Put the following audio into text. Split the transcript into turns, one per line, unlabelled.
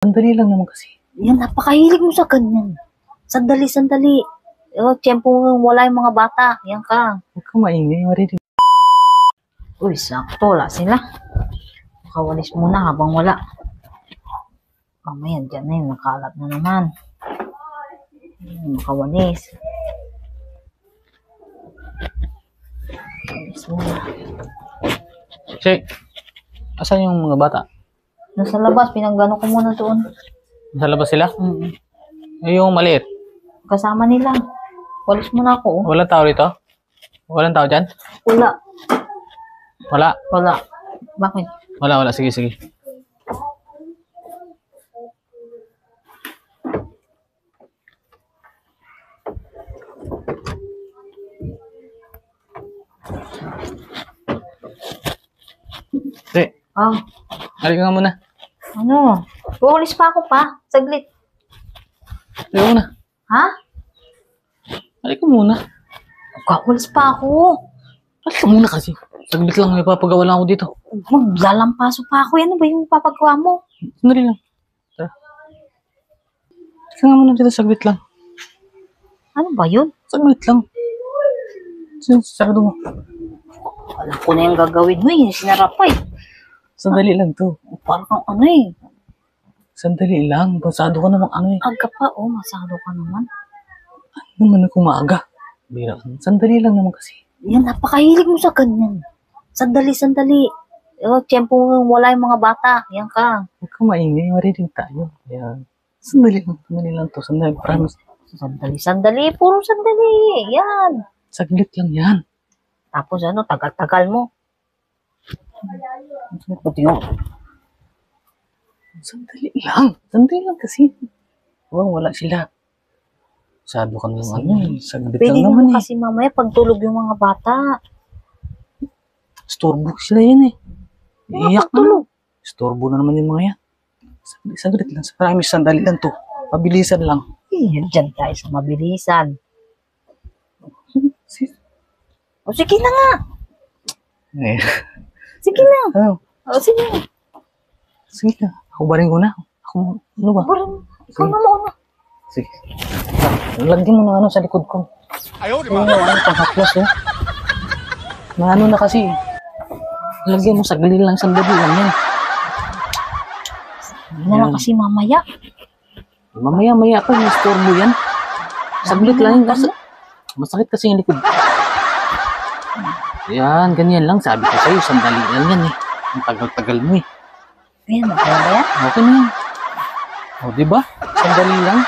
Sandali lang naman kasi.
Yan, napakahilig mo sa ganyan. Sandali, sandali. Tiyempo wala yung mga bata. Yan ka.
Huwag kang maingay, marinig.
Uy, sakto. Wala sila. Makawalis muna habang wala. Mamaya, dyan na yun. Nakalat na naman. Makawalis. Walis muna.
Che, asan yung mga bata?
Nasa labas, pinanggano ko muna doon.
Nasa labas sila? Yung maliit?
Kasama nila. Walis muna ako.
Walang tao rito? Walang tao dyan?
Wala.
Wala?
Wala. Bakit?
Wala. Sige, sige. Che, halika nga muna.
Ano? Walis pa ako pa. Saglit.
Halika muna.
Ha?
Halika muna.
Walis pa ako.
Halika muna kasi. Saglit lang, may papagawa lang ako dito.
Maglalampaso pa ako. Ano ba yung papagawa mo?
Sandali lang. Tara. Halika nga muna dito, saglit lang.
Ano ba yun?
Saglit lang. Sarado mo.
Alam ko na yung gagawin mo eh. Sinarap pa eh.
Sandali lang to.
Parang kang ano eh.
Sandali lang. Basado ka namang ano eh.
Aga pa. Oh, masado ka naman.
Ano naman ako maaga? Bira. Sandali lang naman kasi.
Yan, napakahilig mo sa ganyan. Sandali, sandali. Tiyempo wala yung mga bata. Yan ka.
Huwag kang maingay. Marinig tayo. Yan. Sandali lang to. Sandali. Promise.
Sandali, sandali. Puro sandali. Yan.
Saglit lang yan.
Tapos ano, tagal-tagal mo. Buti yun.
Sandali lang. Sandali lang kasi. Wala sila. Sado ka naman ano eh. Saglit
Pwede
lang naman
naman
eh.
kasi mamaya pagtulog yung mga bata.
Storbo sila yan eh. Iiyak na. Storbo na naman yung mga yan. Saglit lang. Promise, sandali lang to. Pabilisan lang.
Diyan tayo sa mabilisan. O sige na nga.
Eh.
Sige na.
Ano?
O sige.
Sige na. Ako ba rin ko na? Ako, ano ba?
Parang, ikaw na muna.
Sige. Lagyan mo ng ano sa likod ko. Ayaw, di ba? Ano, pang-haplas eh. Na ano na kasi. Lagyan mo, saglit lang, sandali lang yan.
Hindi na lang kasi mamaya.
Mamaya ako, may storbo yan. Saglit lang yan. Masakit kasi yung likod. Yan, ganyan lang. Sabi ko sa'yo, sandali lang yan eh. Ang tagal-tagal mo eh.
Ayan, okay ba yan?
Okay na yan. O, diba? Sandali lang.